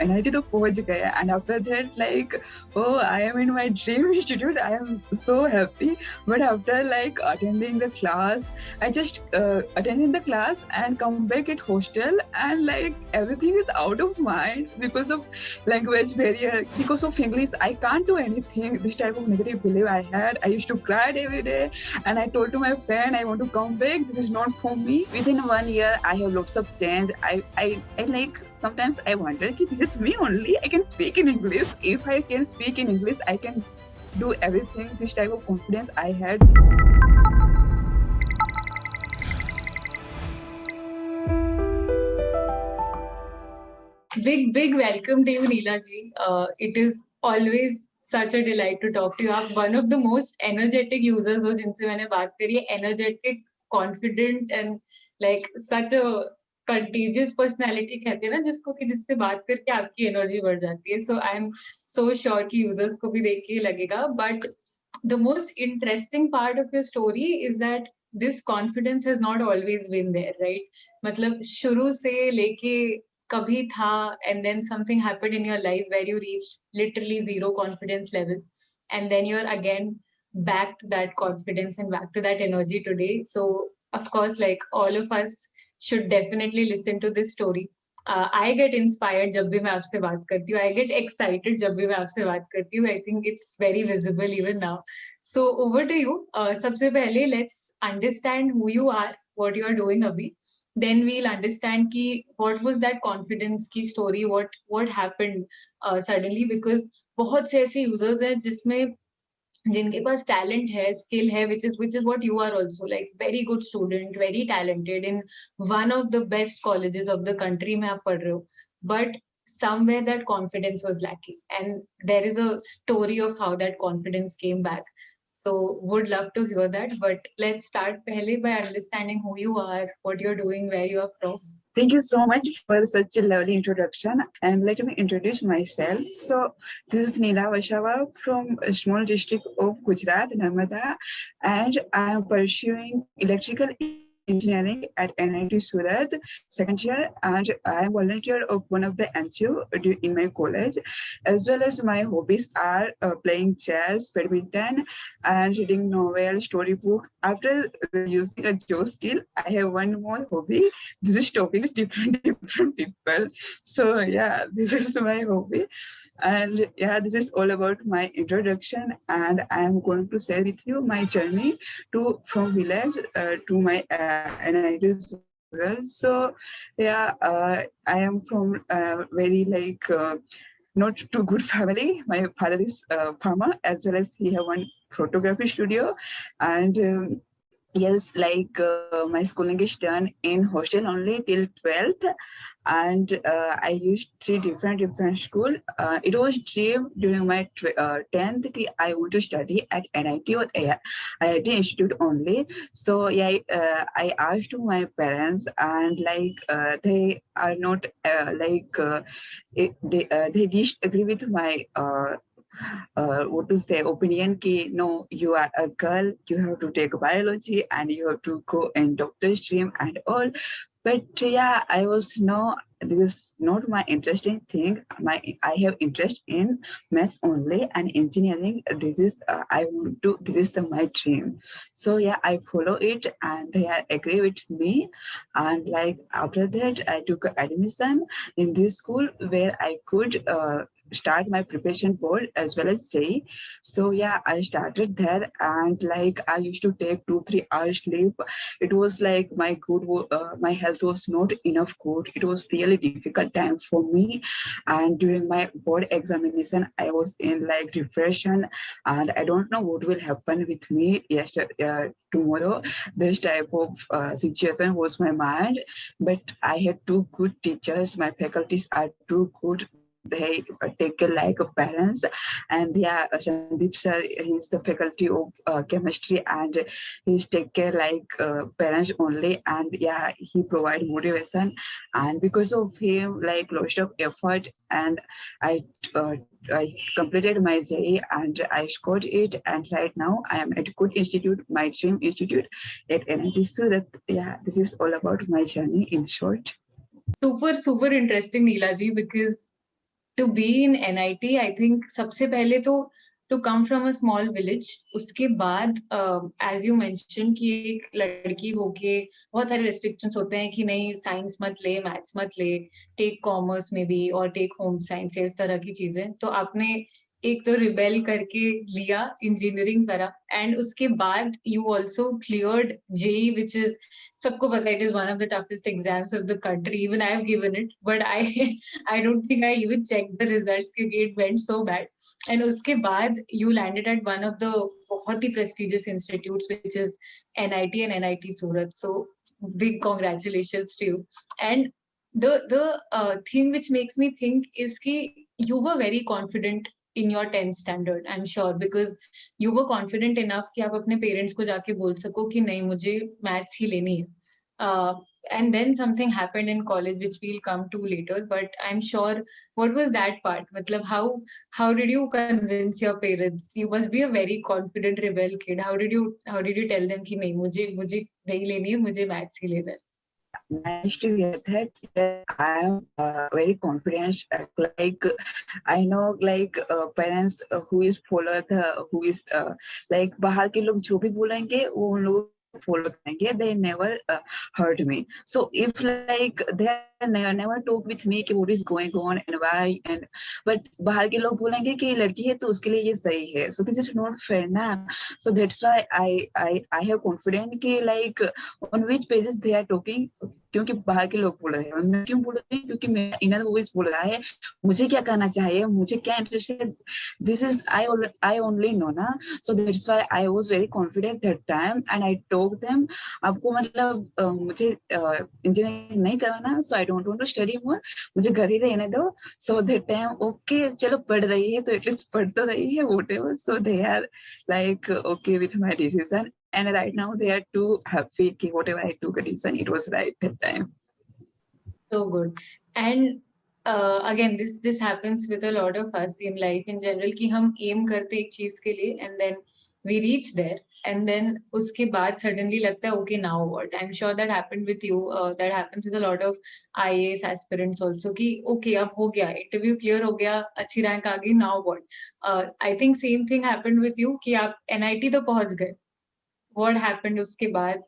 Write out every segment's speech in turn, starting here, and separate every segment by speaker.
Speaker 1: NIT तो पहुंच गया, and after that like, oh, I am in my dream institute, I am so happy. But after like attending the class, I just attending the class and come back at hostel, and like everything is out of mind because of language barrier, because of English. I can't do anything. This type of negative belief I had. I used to cry every day, and I told to my friend, I want to come back. This is not for me. Within 1 year, I have lots of change. I like sometimes I wonder, this is me only. I can speak in English. If I can speak in English, I can do everything. This type of confidence I had.
Speaker 2: Big welcome to you, Neela ji. It is always such a delight to talk to you. आप one of the most energetic users हो जिनसे मैंने बात करी है. Energetic, confident and like such a contagious personality कहते हैं ना जिसको कि जिससे बात करके आपकी energy बढ़ जाती है. So I'm so sure कि users को भी देख के लगेगा. But the most interesting part of your story is that this confidence has not always been there, right? मतलब शुरू से लेके kabhi tha, and then something happened in your life where you reached literally zero confidence level, and then you're again back to that confidence and back to that energy today. So of course, like all of us should definitely listen to this story. I get inspired जब भी मैं आपसे बात करती हूँ. I get excited जब भी मैं आपसे बात करती हूँ. I think it's very visible even now. So over to you. सबसे पहले let's understand who you are, what you are doing अभी. Then we'll understand ki what was that confidence की story, what happened suddenly, because बहुत से ऐसे users हैं जिसमें जिनके पास talent है, skill है, which is what you are also, like very good student, very talented in one of the best colleges of the country में आप पढ़ रहे हो, but somewhere that confidence was lacking, and there is a story of how that confidence came back. So would love to hear that, but let's start pehle by understanding who you are, what you're doing, where you are from.
Speaker 1: Thank you so much for such a lovely introduction. And let me introduce myself. So, this is Neela Vashava from a small district of Gujarat, Narmada, and I am pursuing electrical engineering at NIT Surat, second year, and I am volunteer of one of the NGO in my college, as well as my hobbies are playing chess, badminton, and reading novel, storybook. After using a Joe skill, I have one more hobby. This is talking to different people. So yeah, this is my hobby. And yeah, this is all about my introduction, and I am going to share with you my journey to from village to my NIT rural. So yeah, I am from very like not too good family. My father is a farmer, as well as he have one photography studio, and yes, like my schooling is done in hostel only till 12th, and I used three different school. It was dream during my 10th that I want to study at NIT or IIT Institute only. So yeah, I asked to my parents, and like they are not they disagree with my what to say opinion ki no, you are a girl, you have to take biology and you have to go in doctor stream and all. But yeah, I was no, this is not my interesting thing. I have interest in maths only and engineering. This is I want to. This is my dream. So yeah, I follow it, and they are agree with me. And like after that, I took admission in this school where I could start my preparation board as well as say. So yeah, I started there, and like I used to take 2-3 hours sleep. It was like my health was not enough good. It was really difficult time for me, and during my board examination I was in like depression, and I don't know what will happen with me yesterday tomorrow. This type of situation was my mind. But I had two good teachers. My faculties are too good. They take care like parents. And yeah, Sandeep sir, he's the faculty of chemistry, and he's take care like parents only. And yeah, he provide motivation, and because of him like lots of effort, and i uh, I completed my JE and I scored it, and right now I am at good institute, my dream institute at NIT. So that yeah, this is all about my journey in short.
Speaker 2: Super interesting, Neela ji, because to be in NIT, I think सबसे पहले तो to come from a small village, उसके बाद as you mentioned कि एक लड़की होके बहुत सारे restrictions होते हैं कि नहीं साइंस मत ले, मैथ्स मत ले, टेक कॉमर्स में भी और टेक होम साइंस इस तरह की चीजें, तो आपने एक तो रिबेल करके लिया, इंजीनियरिंग करा, एंड उसके बाद you also cleared JEE, which is सबको पता है it is one of the toughest exams of the country, even I have given it, but I don't think I even check the results क्योंकि it went so bad. And उसके बाद you landed at one of the बहुत ही prestigious institutes which is NIT and NIT Surat. So big congratulations to you. And the thing which makes me think is ki you were very confident in your 10th standard, I'm sure, because you were confident enough कि आप अपने parents को जाके बोल सको कि नहीं मुझे मैथ्स ही लेनी है. And then something happened in college which we'll come to later, but I'm sure what was that part, matlab how did you convince your parents? You must be a very confident rebel kid. How did you tell them कि नहीं मुझे नहीं लेनी है, मुझे maths ही लेना है?
Speaker 1: Nice to hear that. I am very confident. Like I know, like parents who is follow the who is like बाहर के लोग जो भी बोलेंगे वो उन लोग follow करेंगे. They never hurt me. So if like they never talk with me कि what is going on and why, and but बाहर के लोग बोलेंगे कि लड़की है तो उसके लिए ये सही है. So this is not fair ना. So that's why I have confidence कि like on which basis they are talking. क्योंकि बाहर के लोग बोल रहे हैं, मैं क्यों बोल रही हूँ? क्योंकि मेरा इनर वॉइस बोल रहा है मुझे क्या करना चाहिए, मुझे क्या इंटरेस्ट है. This is I only know ना. So that's why I was very confident that time and I told them आपको मतलब मुझे इंजीनियरिंग नहीं करना, so I don't want to study more, मुझे घर ही रहने दो. सो दैट टाइम ओके चलो पढ़ रही है तो एटलीस्ट पढ़ तो रही है whatever. So they are like okay with my decision, and right now they are too happy कि whatever I took a decision it was right that time.
Speaker 2: So good. And again, this happens with a lot of us in life in general कि हम aim करते एक चीज के लिए and then we reach there and then उसके बाद suddenly लगता है okay now what? I'm sure that happened with you. That happens with a lot of IAS aspirants also कि okay अब हो गया interview clear हो गया अच्छी rank आ गई now what? I think same thing happened with you कि आप NIT तो पहुंच गए. What happened उसके बाद?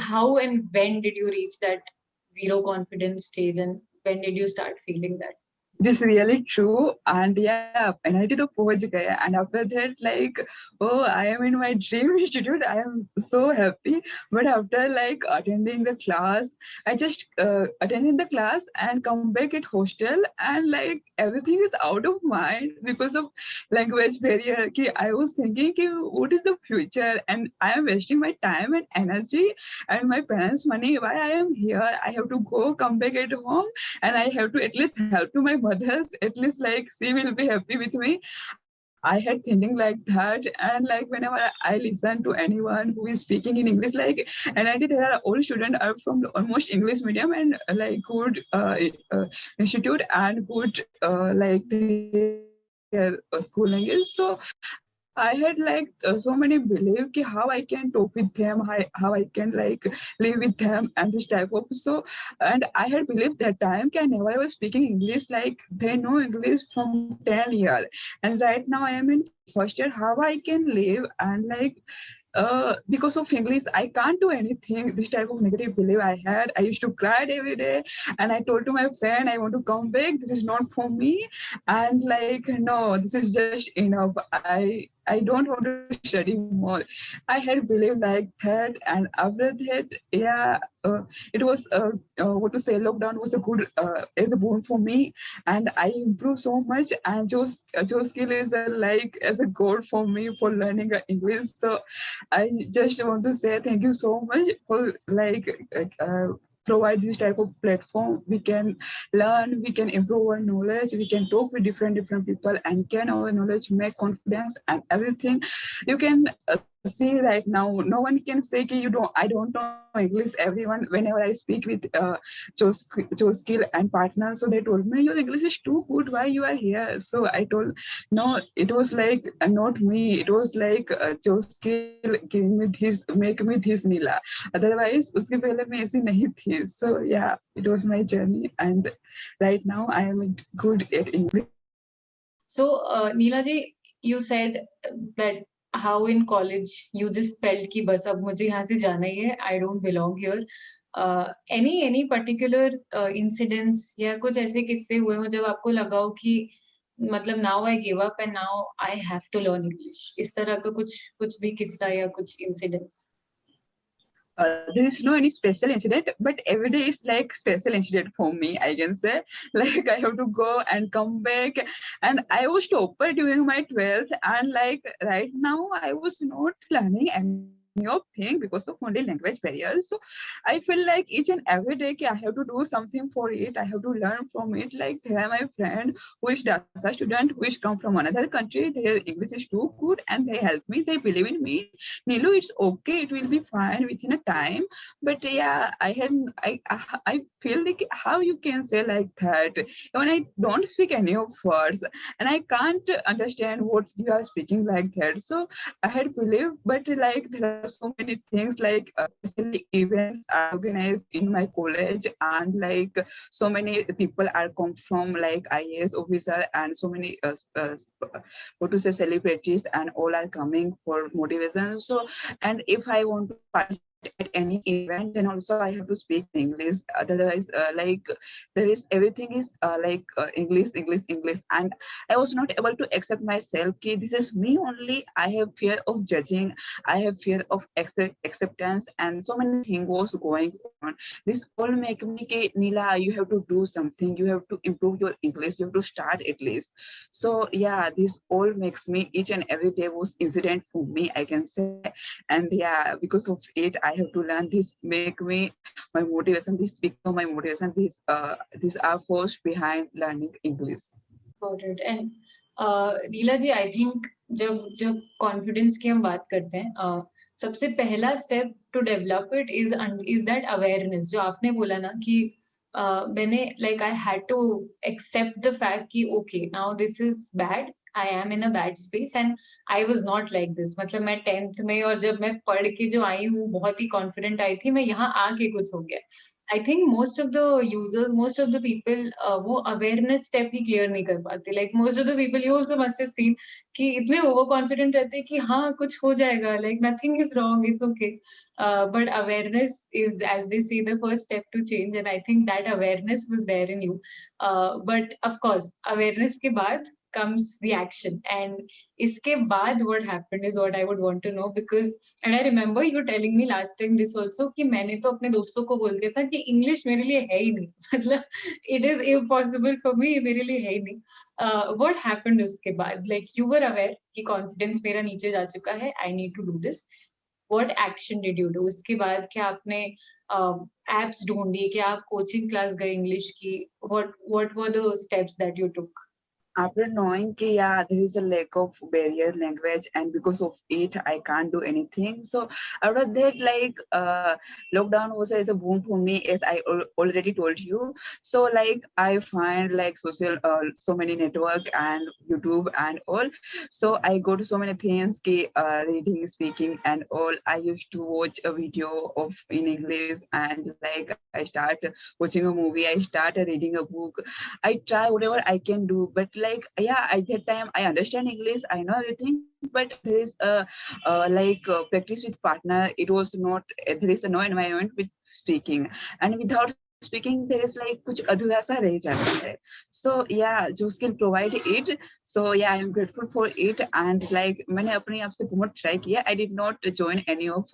Speaker 2: How and when did you reach that zero confidence stage and when did you start feeling that?
Speaker 1: It is really true, and yeah, NIT to पहुंच गया, and after that like oh I am in my dream institute, I am so happy. But after like attending the class, I just attending the class and come back at hostel, and like everything is out of mind because of language barrier. कि I was thinking कि what is the future, and I am wasting my time and energy and my parents' money. Why I am here? I have to go come back at home, and I have to at least help to my mothers, at least like she will be happy with me. I had thinking like that, and like whenever I listen to anyone who is speaking in English, like, and I did, there are all students are from almost English medium and like good institute and good like their school language. So I had like so many belief कि how I can talk with them, how I can like live with them and this type of. So and I had believed that time कि I never was speaking English, like they know English from 10 years, and right now I am in first year, how I can live and like because of English, I can't do anything. This type of negative belief I had. I used to cry every day, and I told to my friend, I want to come back. This is not for me, and like no, this is just enough. I don't want to study more. I had believed like that, and after that, yeah, it was what to say. Lockdown was a good as a boon for me, and I improved so much. And Joe skill is like as a goal for me for learning English. So I just want to say thank you so much for like provide this type of platform. We can learn, we can improve our knowledge, we can talk with different people and can our knowledge make confidence and everything. You can see right now, no one can say कि I don't know English. Everyone, whenever I speak with Joe Skill and partner, so they told me your English is too good. Why you are here? So I told no. It was like not me. It was like Joe Skill giving me this, make me this Nila. Otherwise, उसके पहले मैं ऐसी नहीं थी. So yeah, it was my journey, and right now I am good at English.
Speaker 2: So, Neela ji, you said that how in college you just felt कि बस अब मुझे यहाँ से जाना ही है, I don't belong here. Any particular incidents या कुछ ऐसे किस्से हुए हो जब आपको लगा हो कि मतलब now I give up and now I have to learn English. इस तरह का कुछ भी किस्सा या कुछ incidents?
Speaker 1: There is no any special incident, but every day is like special incident for me, I can say. Like I have to go and come back, and I was topper during my 12th, and like right now I was not learning any of thing because of only language barriers. So I feel like each and every day I have to do something for it. I have to learn from it. Like there are my friend who is DASA student who is come from another country. Their English is too good and they help me. They believe in me. Nilu, it's okay. It will be fine within a time. But yeah, I feel like how you can say like that when I don't speak any of words and I can't understand what you are speaking like that. So I had believed, but like there are so many things like especially events are organized in my college and like so many people are come from like IAS officer and so many what to say celebrities and all are coming for motivation. So and if I want to participate at any event, then also I have to speak English. Otherwise, like there is everything is English, and I was not able to accept myself. Okay, this is me only. I have fear of judging. I have fear of acceptance, and so many things was going on. This all make me, okay, Neela, you have to do something. You have to improve your English. You have to start at least. So yeah, this all makes me each and every day was incident for me, I can say. And yeah, because of it I have to learn. This make me my motivation, this become my motivation, these are force behind learning English.
Speaker 2: Got it. And Neela ji, I think जब जब confidence की हम बात करते हैं, सबसे पहला step to develop it is that awareness, जो आपने बोला ना कि मैंने like I had to accept the fact कि okay now this is bad, I am in a bad space and I was not like this. मतलब मैं 10th में और जब मैं पढ़ के जो आई हूँ बहुत ही कॉन्फिडेंट आई थी, मैं यहाँ आके कुछ हो गया. I think most of the users, most of the people वो अवेयरनेस स्टेप ही क्लियर नहीं कर पाते. Like most of the people, you also must have seen कि इतने ओवर कॉन्फिडेंट रहते हैं कि हाँ कुछ हो जाएगा, like nothing is wrong, it's okay. But awareness is, as they say, the first step to change, and I think that awareness was there in you. But of course awareness के बाद comes the action, and iske baad what happened is what I would want to know, because and I remember you telling me last time this also कि मैंने तो अपने दोस्तों को बोल दिया था कि इंग्लिश मेरे लिए है ही नहीं. मतलब it is impossible for me, मेरे लिए है ही नहीं. What happened उसके बाद? Like you were aware कि confidence मेरा नीचे जा चुका है, I need to do this. What action did you do? उसके बाद क्या आपने apps ढूंढी, क्या आप coaching class गए इंग्लिश की? What were the steps that you took?
Speaker 1: After knowing कि yeah, there is a lack of barrier language and because of it I can't do anything. So after that, like lockdown was as a boom for me, as I already told you. So like I find like social so many network and YouTube and all. So I go to so many things ki, reading, speaking and all. I used to watch a video of in English, and like I start watching a movie, I start reading a book. I try whatever I can do, but like yeah, at that time I understand English, I know everything, but there is a practice with partner. It was not, there is no environment with speaking, and without speaking there is like कुछ अधूरा सा रह जाता है. So yeah, जो skill provide it. So yeah, I am grateful for it. And like मैंने अपने आप से बहुत try किया. I did not join any of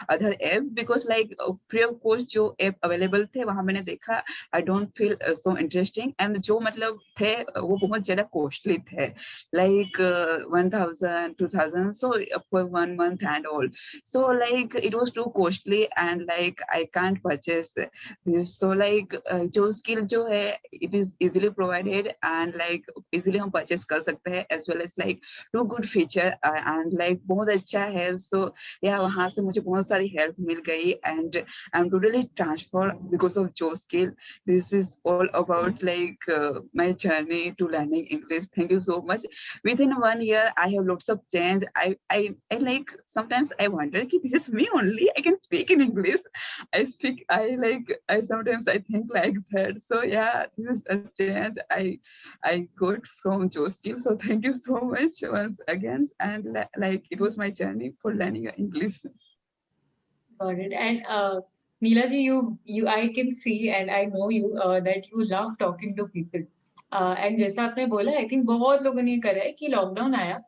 Speaker 1: other app because like free of cost जो app available थे वहाँ मैंने देखा I don't feel so interesting, and जो मतलब थे वो बहुत ज़्यादा costly थे, like 1,000 2,000 so for 1 month and all. So like it was too costly and like I can't purchase this. So like जो skill जो है it is easily provided and like easily हम purchase कर सकते हैं, as well as like two good feature and like बहुत अच्छा है. So yeah, वहाँ से मुझे बहुत सारी help मिल गई and I'm totally transformed because of जो skill. This is all about like my journey to learning English. Thank you so much. Within 1 year I have lots of change. I like sometimes I wonder कि this is me only, I can speak in English. I sometimes sometimes I think like that. So yeah, this is a chance I got from Joe Skill. So thank you so much once again. And like it was my journey for learning English.
Speaker 2: Got it. And Neela ji, I can see and I know you that you love talking to people. And जैसा आपने बोला, I think बहुत लोगों ने ये करा है कि लॉकडाउन आया.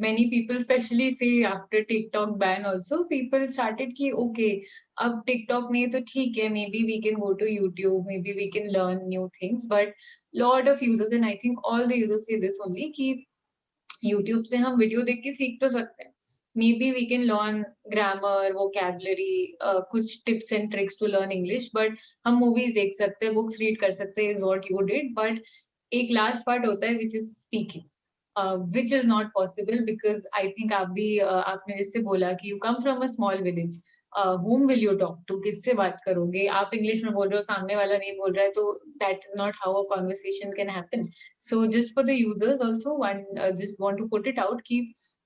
Speaker 2: Many people, especially say after TikTok ban also, people started कि okay, अब TikTok नहीं तो ठीक है, maybe we can go to YouTube, maybe we can learn new things. But lot of users, and I think all the users say this only कि YouTube से हम video देख के सीख तो सकते हैं. Maybe we can learn grammar, vocabulary, कुछ tips and tricks to learn English, but हम मूवीज देख सकते हैं, बुक्स रीड कर सकते हैं, is what you did. But एक लास्ट पार्ट होता है which is speaking, which is not possible because I think आप भी आपने जैसे बोला कि you come from a small village. whom will you talk to, किससे बात करोगे, आप इंग्लिश में बोल रहे हो, सामने वाला नहीं बोल रहा है, तो that is not how a conversation can happen. So just for the users also, one just want to put it out कि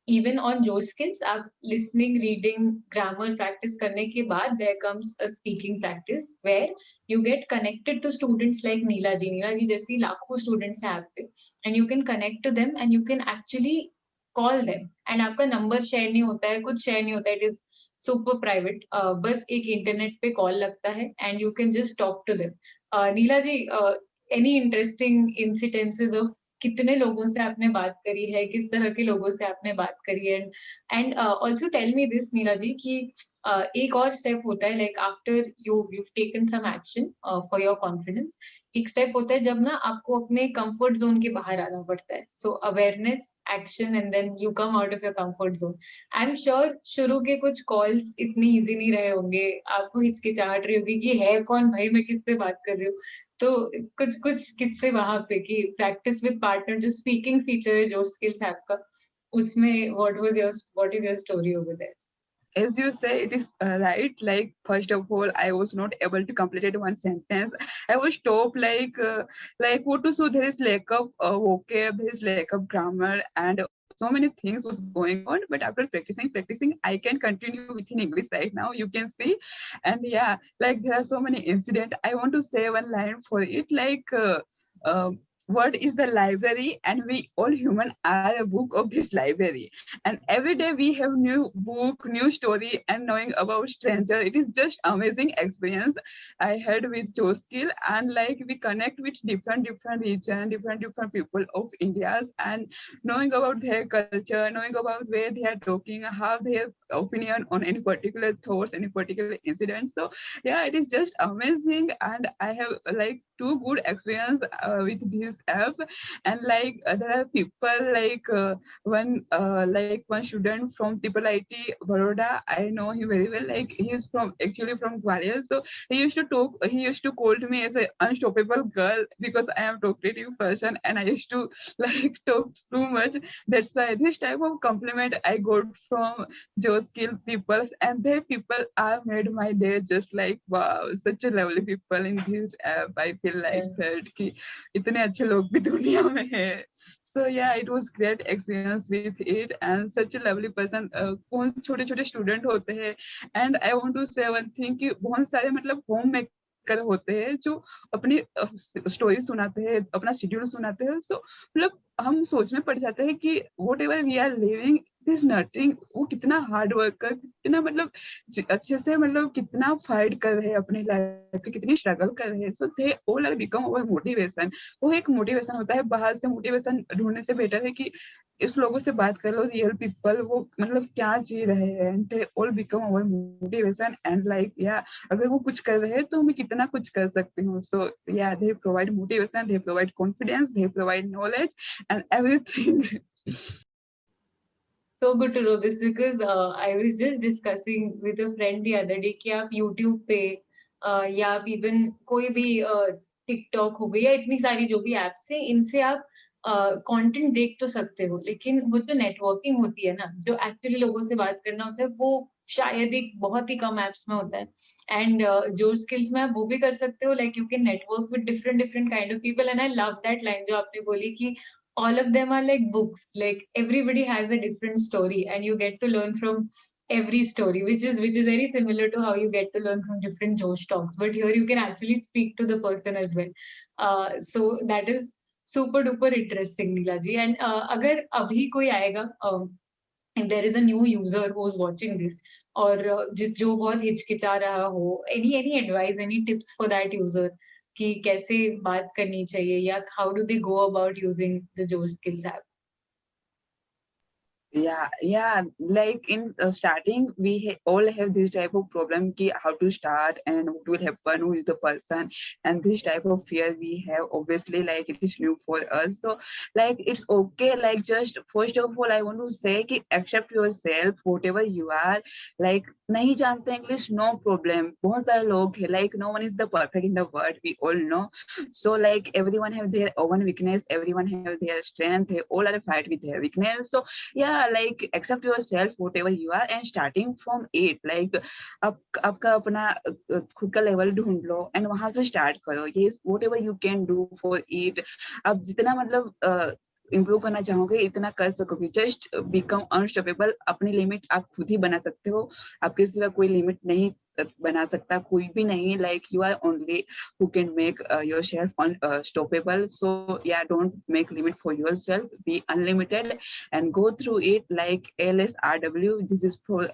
Speaker 2: even on your skills, आप listening, reading, grammar practice करने के बाद there comes a speaking practice where you get connected to students like नीला जी जैसी लाखों students हैं आप पे, and you can connect to them and you can actually call them, and आपका नंबर शेयर नहीं होता है, कुछ शेयर नहीं होता है, it is super private. बस एक इंटरनेट पे कॉल लगता है and you can just talk to them. Neela ji, any interesting incidences of कितने लोगों से आपने बात करी है, किस तरह के लोगों से आपने बात करी है, and also tell me this Neela ji कि एक और स्टेप होता है like after you've taken some action for your confidence, एक स्टेप होता है जब ना आपको अपने कंफर्ट जोन के बाहर आना पड़ता है. So awareness, action and then you come out of your comfort zone. I am sure शुरू के कुछ कॉल्स इतनी इजी नहीं रहे होंगे, आपको हिचकिचाहट रही होगी कि है कौन भाई, मैं किससे बात कर रही हूँ. तो कुछ कुछ किससे वहां पे कि प्रैक्टिस विद पार्टनर जो स्पीकिंग फीचर है जो स्किल्स ऐप का, उसमें what is your story over there?
Speaker 1: As you say, it is right. Like first of all, I was not able to complete it one sentence. I was stopped. Like what to say? There is lack of vocab, there is lack of grammar, and so many things was going on. But after practicing, I can continue within English right now. You can see, and yeah, like there are so many incidents. I want to say one line for it. Uh, what is the library, and we all human are a book of this library, and every day we have new book, new story, and knowing about stranger. It is just amazing experience I had with Joe Skill, and like we connect with different region, different people of India's, and knowing about their culture, knowing about where they are talking, how their opinion on any particular thoughts, any particular incident. So yeah, it is just amazing, and I have like two good experience with this app. And like there are people like one student from Triple IT Baroda. I know him very well. Like he is from actually from Gwalior. So he used to talk. He used to call to me as an unstoppable girl because I am talkative person and I used to like talk too much. That's why this type of compliment I got from Joe Skill people, and they people are made my day. Just like wow, such a lovely people in this app. I feel like that कि इतने अच्छे लोग भी दुनिया में हैं. So yeah, it was great experience with it and such a lovely person. कौन छोटे छोटे स्टूडेंट होते हैं, and I want to say one thing कि बहुत सारे मतलब होम मेकर होते हैं जो अपनी स्टोरी सुनाते हैं, अपना शेड्यूल सुनाते हैं. So मतलब हम सोच में पड़ जाते हैं कि whatever we are living this nothing, वो कितना हार्ड वर्क कर, कितना मतलब अच्छे से मतलब कितना फाइट कर रहे हैं अपने लाइफ पे, कितनी स्ट्रगल कर रहे हैं. So they all are become our motivation. वो एक मोटिवेशन होता है. बाहर से मोटिवेशन ढूंढने से बेटर है कि इस लोगों से बात कर लो, रियल पीपल वो मतलब क्या जी रहे हैं. They all become our motivation and like या अगर वो कुछ कर रहे हैं तो मैं कितना कुछ कर सकती हूँ. सो या they provide motivation, they provide confidence, they provide knowledge and everything.
Speaker 2: So good to know this because I was just discussing with a friend the other day कि आप YouTube पे या आप even कोई भी TikTok हो गई या इतनी सारी जो भी एप्स है, इनसे आप कंटेंट देख तो सकते हो, लेकिन वो जो नेटवर्किंग होती है ना, जो एक्चुअली लोगों से बात करना होता है, वो शायद एक बहुत ही कम एप्स में होता है. एंड जो स्किल्स में आप वो भी कर सकते हो, like you can network with different different kind of people. And I love that line जो आपने बोली कि all of them are like books, like everybody has a different story and you get to learn from every story, which is very similar to how you get to learn from different Josh talks. But here you can actually speak to the person as well. So that is super duper interesting, Neela ji. And अगर अभी कोई आएगा, if there is a new user who's watching this, और जिस जो बहुत हिचकिचा रहा हो, any advice, any tips for that user कि कैसे बात करनी चाहिए, या how do they go about using the Josh Skills app?
Speaker 1: Yeah, like in starting we all have this type of problem ki how to start and what will happen, who is the person, and this type of fear we have. Obviously, like it is new for us, so like it's okay. Like just first of all I want to say ki accept yourself whatever you are. Like नहीं जानते English, no problem, बहुत सारे लोग हैं, like no one is the perfect in the world, we all know. So like everyone have their own weakness, everyone have their strength, they all are fight with their weakness. So yeah, like accept yourself whatever you are and starting from it, like आपका अपना खुद का level ढूंढ लो and वहां से start करो. ये whatever you can do for it, आप जितना मतलब इम्प्रूव करना चाहोगे इतना कर सकोगे. Just become unstoppable. अपनी लिमिट आप खुद ही बना सकते हो, आपके सिवा कोई लिमिट नहीं बना सकता, कोई भी नहीं. Like you are only who can make yourself unstoppable. So yeah, don't make limit for yourself, be unlimited and go through it. Like LSRW, this is for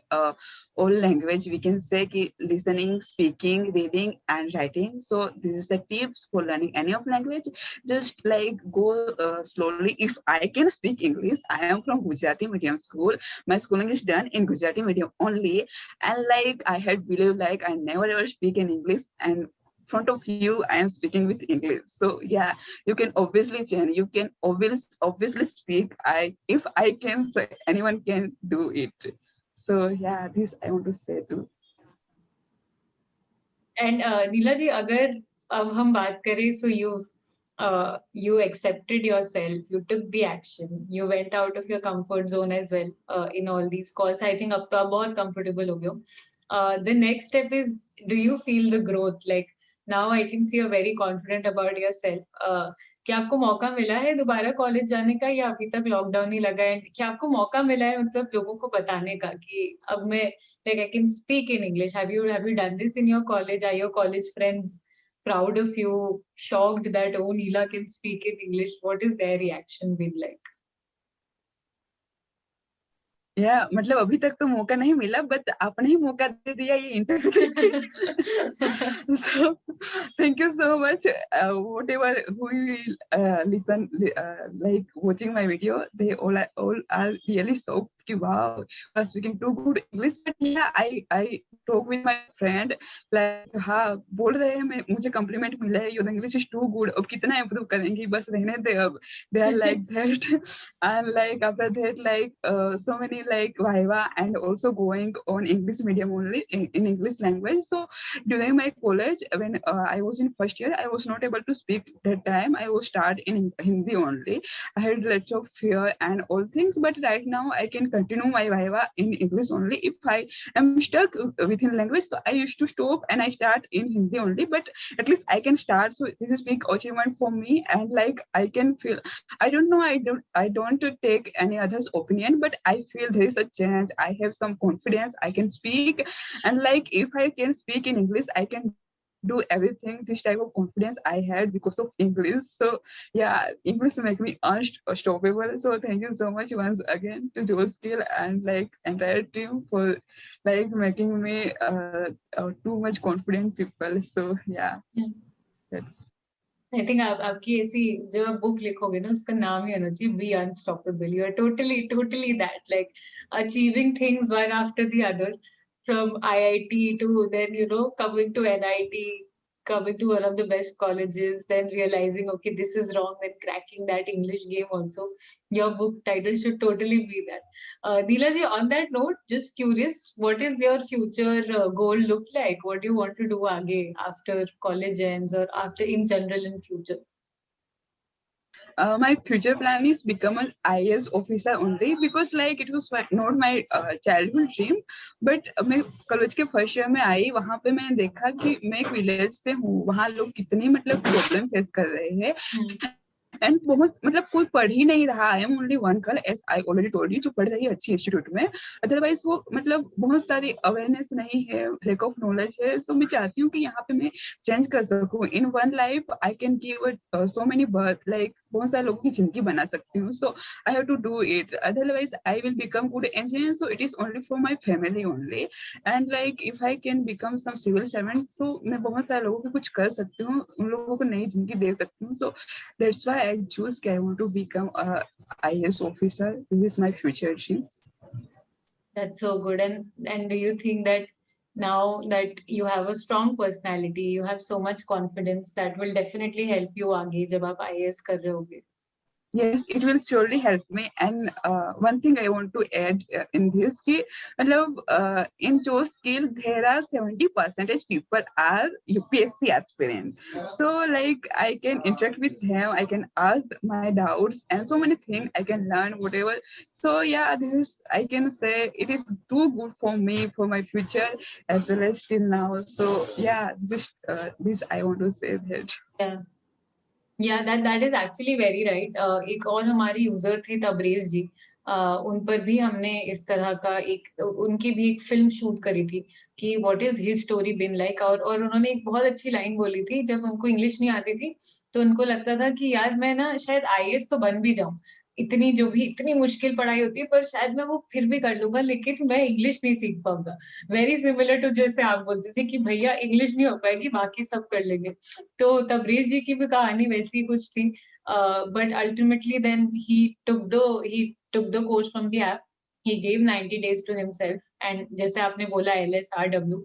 Speaker 1: all language. We can say ki listening, speaking, reading and writing. So this is the tips for learning any of language. Just like go slowly. If I can speak English, I am from Gujarati medium school, my schooling is done in Gujarati medium only, and like I had believed like I never ever speak in English, and front of you I am speaking with English. So yeah, you can obviously change, you can obviously speak. If I can say, anyone can do it. So yeah, this I want to say too.
Speaker 2: And Neela जी, अगर अब हम बात करें, so you accepted yourself, you took the action, you went out of your comfort zone as well in all these calls. I think अब तो आप बहुत comfortable हो गए हो. The next step is, do you feel the growth? Like now I can see you're very confident about yourself. क्या आपको मौका मिला है दोबारा कॉलेज जाने का, या अभी तक लॉकडाउन ही लगा है? क्या आपको मौका मिला है मतलब लोगों को बताने का कि अब मैं, like I can speak in English? Have you done this in your college? Are your college friends proud of you, shocked that, oh, Neela can speak in English? What is their reaction been like?
Speaker 1: या मतलब अभी तक तो मौका नहीं मिला, but आपने ही मौका दे दिया ये interview. So thank you so much. Whatever who will listen, like watching my video, they all are really shocked कि wow, you are speaking too good English. But yeah, I talk with my friend like हाँ बोल रहे हैं, मैं मुझे compliment मिला है, your English is too good. अब कितना improve करेंगी, बस रहने दे अब. They are like that. And like after that, like so many like viva and also going on English medium only in English language. So during my college, when I was in first year, I was not able to speak that time. I was start in Hindi only. I had lots of fear and all things, but right now I can continue my viva in English only. If I am stuck within language, so I used to stop and I start in Hindi only, but at least I can start. So this is big achievement for me, and like I can feel, I don't know, I don't take any other's opinion, but I feel there is a change. I have some confidence, I can speak, and like if I can speak in English, I can do everything. This type of confidence I had because of English. So yeah, English make me unstoppable. So thank you so much once again to Joe Skill and like entire team for like making me too much confident people. So yeah, that's.
Speaker 2: I think आपकी ऐसी जो आप book लिखोगे ना, उसका नाम ही होना चाहिए be unstoppable. You are totally that, like achieving things one after the other, from IIT to then coming to NIT, coming to one of the best colleges, then realizing okay this is wrong, then cracking that English game also. Your book title should totally be that. Neela ji, on that note, just curious, what is your future goal look like? What do you want to do आगे after college ends, or after in general in future?
Speaker 1: My future plan is become an IAS officer only, because like it was not my childhood dream. But मैं college के first year में आई, वहाँ पे मैंने देखा कि मैं एक विलेज से हूँ, वहाँ लोग कितनी मतलब प्रॉब्लम फेस कर रहे हैं. एंड बहुत मतलब कोई पढ़ ही नहीं रहा, I am only one girl as I already told you, जो पढ़ रही है अच्छी इंस्टीट्यूट में, अदरवाइज वो मतलब बहुत सारी अवेयरनेस नहीं है, लैक ऑफ नॉलेज है। तो मैं चाहती हूँ कि यहाँ पे मैं चेंज कर सकूँ, in one life I can give so many birth, like बहुत सारे लोगों की जिंदगी बना सकती हूँ। So I have to do it, otherwise I will become good engineer, so it is only for my family only. And like if I can become some civil servant, so मैं बहुत सारे लोगों को कुछ कर सकती हूँ, उन लोगों को नई जिंदगी दे सकती हूँ। सो that's why I choose I want to become a IAS officer. This is my future dream.
Speaker 2: That's so good. And do you think that now that you have a strong personality, you have so much confidence, that will definitely help you आगे जब आप IAS कर रहे होगे?
Speaker 1: Yes, it will surely help me. And one thing I want to add in this, in your skill, there are 70% people are UPSC aspirant. So like I can interact with them, I can ask my doubts and so many things I can learn, whatever. So yeah, this is, I can say it is too good for me, for my future as well as till now. So yeah, this I want to say that.
Speaker 2: Yeah. या that is actually very right. एक और हमारे user थे तबरेज जी, उन पर भी हमने इस तरह का एक उनकी भी एक फिल्म शूट करी थी कि what is his story been like, और उन्होंने एक बहुत अच्छी लाइन बोली थी जब उनको इंग्लिश नहीं आती थी, तो उनको लगता था कि यार मैं ना शायद आईएएस तो बन भी जाऊं, इतनी जो भी इतनी मुश्किल पढ़ाई होती है पर शायद मैं वो फिर भी कर लूंगा, लेकिन मैं इंग्लिश नहीं सीख पाऊंगा। वेरी सिमिलर टू जैसे आप बोलते थे कि भैया इंग्लिश नहीं हो पाएगी, बाकी सब कर लेंगे। तो तबरेज जी की भी कहानी वैसी कुछ थी, but ultimately then he took the course from the app. He gave 90 days to himself, and जैसे आपने बोला LSRW,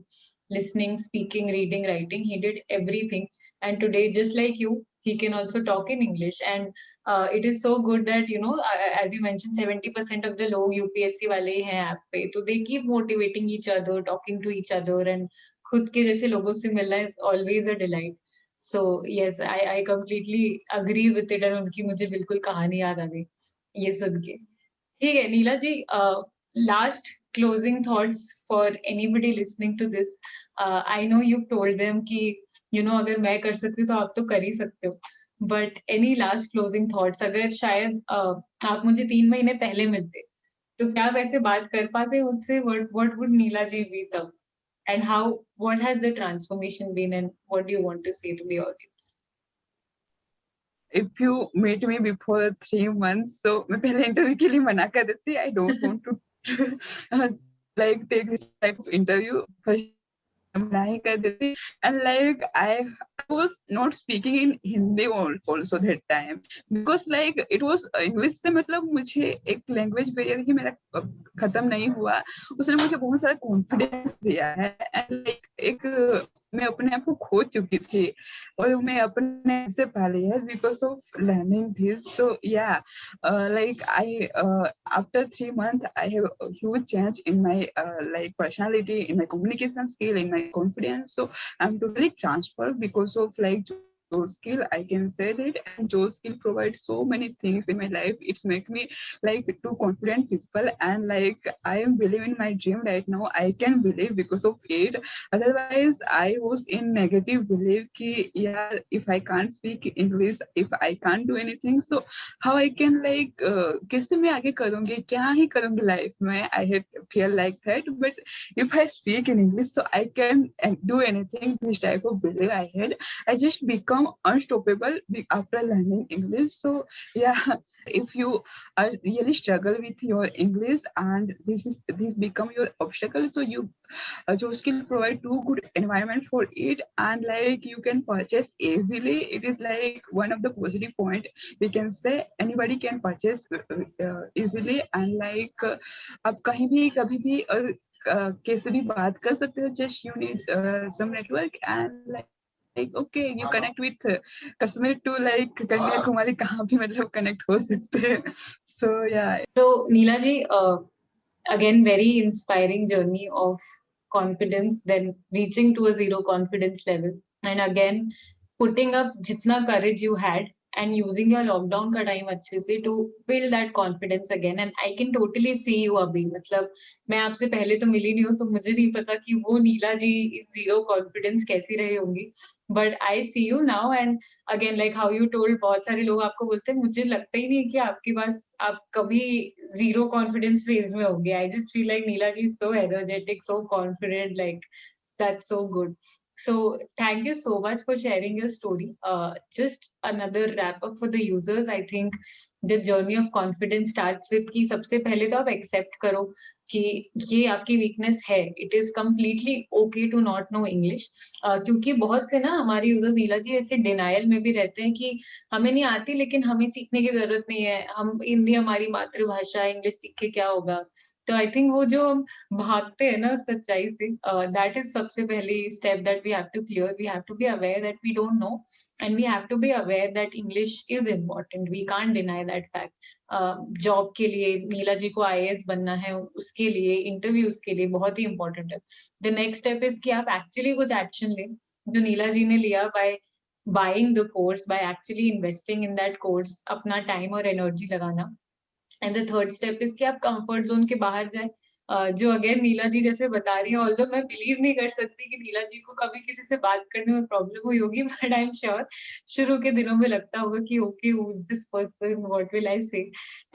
Speaker 2: listening, speaking, reading, writing, he did everything, and today just like you, he can also talk in English. And it is so good that as you mentioned 70% of the लोग UPSC वाले ही हैं app पे, तो they keep motivating each other, talking to each other, and खुद के जैसे लोगों से मिलना is always a delight. So yes, I completely agree with it, and उनकी मुझे बिल्कुल कहानी याद आ गई ये सुन के। ठीक है Neela ji, last closing thoughts for anybody listening to this. I know you told them कि अगर मैं कर सकती हूँ तो आप तो कर ही सकते हो, but any last closing thoughts, अगर शायद आप मुझे 3 महीने पहले मिलते तो क्या वैसे बात कर पाते मुझसे? What would Neela ji be तब? And what has the transformation been, and what do you want to say to the audience?
Speaker 1: If you meet me before 3 months, so मैं पहले इंटरव्यू के लिए मना कर देती, I don't want to like take this type of interview. मना ही कर देती, and like I was not speaking in Hindi also that time, because like it was English से मतलब मुझे एक लैंग्वेज बैरियर ही मेरा खत्म नहीं हुआ, उसने मुझे बहुत सारा कॉन्फिडेंस दिया है। एंड लाइक एक मैं अपने आप को खो चुकी थी और मैं अपने से पाली है बिकॉज ऑफ लर्निंग दिस। सो या like after 3 months I have a huge change in my like personality, in my communication skill, in my confidence. So I'm totally transferred because of like job skill, I can say that. And job skill provides so many things in my life. It's make me like too confident people, and like I am believing my dream right now. I can believe because of it. Otherwise I was in negative belief ki yeah, if I can't speak English, if I can't do anything, so how I can like कैसे मैं आगे करूंगी, क्या ही करूंगी life में, I had feel like that. But if I speak in English, so I can do anything. This type of belief I had, I just become unstoppable after learning English. So yeah, if you are really struggle with your English and this become your obstacle, so you Josh can provide too good environment for it, and like you can purchase easily. It is like one of the positive point we can say. Anybody can purchase easily, and like आप कहीं भी कभी भी कैसे भी बात कर सकते हो. Just you need some network, and like okay, you connect with Kashmir to like Kanyakumari, कहाँ भी मतलब connect हो सकते हैं. So yeah.
Speaker 2: So Neela ji, again very inspiring journey of confidence, then reaching to a zero confidence level, and again putting up jitna courage you had and using your lockdown का time अच्छे से to build that confidence again. And I can totally see you अभी, मतलब मैं आपसे पहले तो मिली नहीं हूँ, तो मुझे नहीं पता कि वो नीला जी zero confidence कैसी रही होंगी, but I see you now. And again, like how you told, बहुत सारे लोग आपको बोलते हैं, मुझे लगता ही नहीं कि आपके पास आप कभी zero confidence phase में होंगे. I just feel like Neela ji is so energetic, so confident, like that's so good. So thank you so much for sharing your story. Just another wrap up for the users. I think the journey of confidence starts with कि सबसे पहले तो आप accept करो कि ये आपकी weakness है. It is completely okay to not know English. क्योंकि बहुत से ना हमारे यूजर्स नीला जी ऐसे डिनायल में भी रहते हैं कि हमें नहीं आती, लेकिन हमें सीखने की जरूरत नहीं है, हम हिंदी हमारी मातृभाषा, इंग्लिश सीख के क्या होगा. तो आई थिंक वो जो हम भागते हैं ना उस सच्चाई से, दैट इज सबसे पहली step that we have to clear. We have to be aware that we don't know, and we have to be aware that English is important. We can't deny that fact. Job के लिए नीला जी को IAS बनना है, उसके लिए interviews के लिए बहुत ही इंपॉर्टेंट है. द नेक्स्ट स्टेप इज कि आप एक्चुअली कुछ एक्शन लें, जो नीला जी ने लिया, by buying the course, by actually investing in that course, अपना टाइम और एनर्जी लगाना. And the third step is कि आप कंफर्ट जोन के बाहर जाए. जो अगेन नीला जी जैसे बता रही है, ऑल्दो मैं बिलीव नहीं कर सकती कि नीला जी को कभी किसी से बात करने में प्रॉब्लम हुई होगी, बट आई एम श्योर शुरू के दिनों में लगता होगा कि okay, who is this person, what will I say.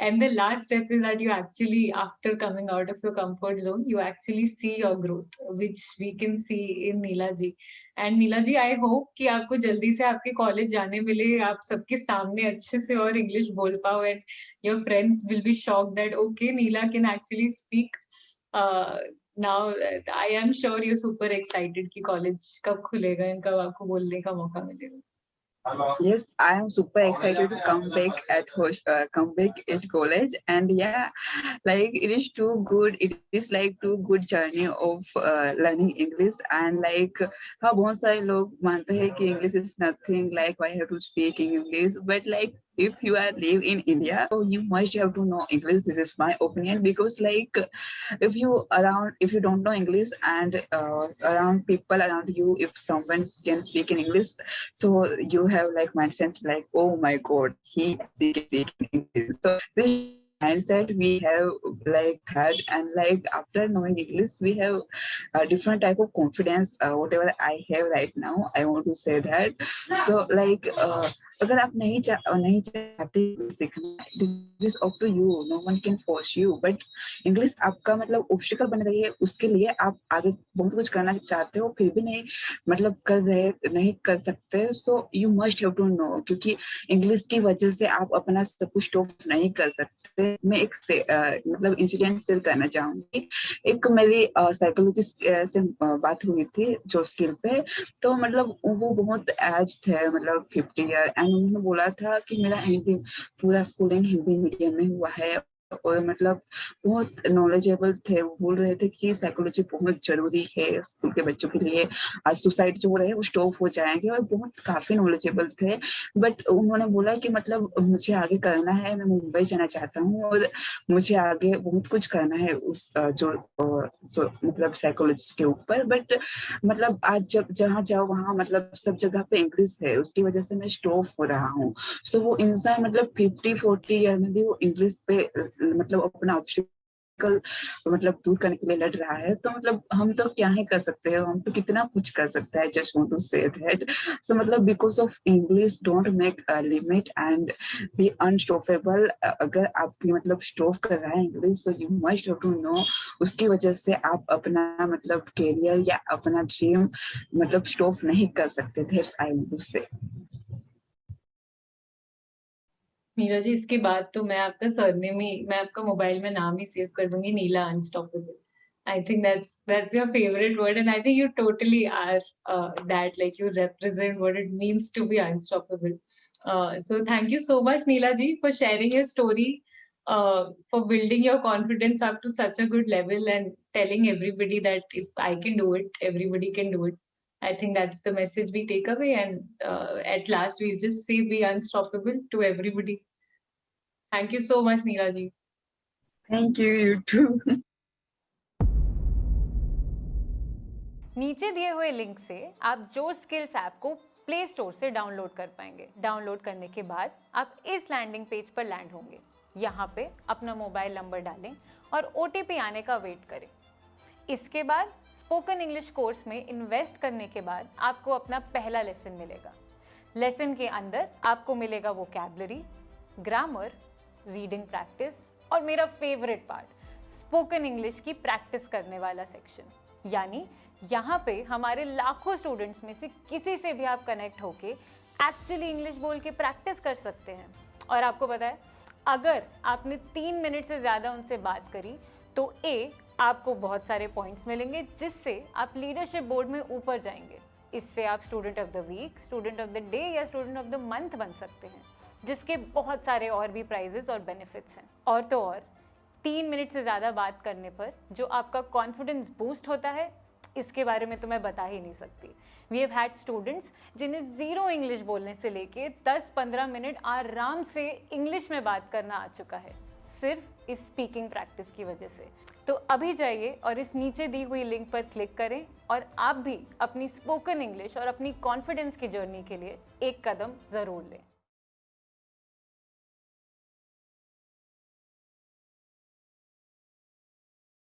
Speaker 2: And the last step is that you actually, after coming out of your comfort zone, you actually see your growth, which we can see in Neela ji. And Neela ji, I hope कि आपको जल्दी से आपके college जाने मिले, आप सबके सामने अच्छे से और इंग्लिश बोल पाओ, and your friends will be shocked that okay, Neela can actually speak. Now I am sure you're super excited कि college कब खुलेगा and कब आपको बोलने का मौका मिलेगा.
Speaker 1: Yes, I am super excited to come back at college, and yeah, like it is too good. It is like too good journey of learning English, and like हाँ बहुत सारे लोग मानते हैं कि English is nothing, like why have to speak in English, but like if you are live in India, so you must have to know English. This is my opinion, because like if you don't know English, and around people around you, if someone can speak in English, so you have like mindset like, oh my god, he can speak in English. So this mindset we have like that, and like after knowing English, we have a different type of confidence. Whatever I have right now, I want to say that. So like अगर आप नहीं चाहते सीखना, this is up to you, no one can force you, but English आपका मतलब obstacle बन रही है, उसके लिए आप आगे बहुत कुछ करना चाहते हो, फिर भी नहीं कर सकते, so you must have to know, क्योंकि इंग्लिश की वजह से आप अपना सब कुछ स्टॉप नहीं कर सकते. मैं एक मतलब इंसिडेंट शेयर करना चाहूंगी. एक मेरी साइकोलॉजिस्ट से बात हुई थी जो स्किल पे, तो मतलब वो बहुत एज थे, मतलब 50 ईयर, एंड उन्होंने बोला था कि मेरा हिंदी पूरा स्कूलिंग हिंदी मीडियम में हुआ है, और मतलब बहुत नॉलेजेबल थे. वो बोल रहे थे कि साइकोलॉजी बहुत जरूरी है स्कूल के बच्चों के लिए, आज सुसाइड जो हो रहे हैं वो स्टॉप हो जाएंगे, और बहुत काफी नॉलेजेबल थे. बट उन्होंने बोला कि मतलब मुझे आगे करना है, मैं मुंबई जाना चाहता हूँ, और मुझे आगे बहुत कुछ करना है उस मतलब साइकोलॉजी के ऊपर, बट मतलब आज जब जहाँ जाओ वहाँ मतलब सब जगह पे इंग्लिश है, उसकी वजह से मैं स्टॉप हो रहा हूँ. सो वो इंसान मतलब 50-40 ईयर में भी वो इंग्लिश पे मतलब अपना ऑब्स्टिकल मतलब दूर करने के लिए लड़ रहा है. तो मतलब हम तो क्या ही कर सकते हैं, हम तो कितना कुछ कर सकते हैं. Just want to say that. So मतलब because of English don't make a limit and be unstoppable. अगर आपकी मतलब स्टॉप कर रहा है इंग्लिश, तो you must have to know, उसकी वजह से आप अपना मतलब कैरियर या अपना ड्रीम मतलब स्टॉप नहीं कर सकते. दैट्स आई वांट टू से.
Speaker 2: नीला जी, इसके बाद तो मैं आपका सरनेम ही, मैं आपका मोबाइल में नाम ही सेव कर दूंगी, नीला unstoppable. I think that's your favorite word, and I think you totally are that. Like you represent what it means to be unstoppable. So thank you so much, Neela ji, for sharing your story, for building your confidence up to such a good level, and telling everybody that if I can do it, everybody can do it. I think that's the message we take away, and at last we just say be unstoppable to everybody. Thank you so much, Neela ji.
Speaker 1: Thank you, you too.
Speaker 3: नीचे दिए हुए link से आप जो skills app को play store से download कर पाएंगे। डाउनलोड करने के बाद आप इस लैंडिंग पेज पर लैंड होंगे। यहाँ पे अपना मोबाइल नंबर डालें और OTP आने का वेट करें। इसके बाद स्पोकन इंग्लिश कोर्स में इन्वेस्ट करने के बाद आपको अपना पहला लेसन मिलेगा। लेसन के अंदर आपको मिलेगा वोकैबुलरी, ग्रामर, रीडिंग प्रैक्टिस और मेरा फेवरेट पार्ट, स्पोकन इंग्लिश की प्रैक्टिस करने वाला सेक्शन। यानी यहाँ पे हमारे लाखों स्टूडेंट्स में से किसी से भी आप कनेक्ट होके एक्चुअली इंग्लिश बोल के प्रैक्टिस कर सकते हैं। और आपको पता है, अगर आपने 3 मिनट से ज़्यादा उनसे बात करी तो आपको बहुत सारे पॉइंट्स मिलेंगे, जिससे आप लीडरशिप बोर्ड में ऊपर जाएंगे। इससे आप student of the week, student of the day या स्टूडेंट ऑफ द मंथ बन सकते हैं, जिसके बहुत सारे और भी प्राइजेस और बेनिफिट्स हैं। और तो और 3 मिनट से ज़्यादा बात करने पर जो आपका कॉन्फिडेंस बूस्ट होता है, इसके बारे में तो मैं बता ही नहीं सकती। वी हैव हैड स्टूडेंट्स जिन्हें 0 इंग्लिश बोलने से लेके 10-15 मिनट आराम से इंग्लिश में बात करना आ चुका है, सिर्फ इस स्पीकिंग प्रैक्टिस की वजह से। तो अभी जाइए और इस नीचे दी हुई लिंक पर क्लिक करें और आप भी अपनी स्पोकन इंग्लिश और अपनी कॉन्फिडेंस की जर्नी के लिए एक कदम ज़रूर लें।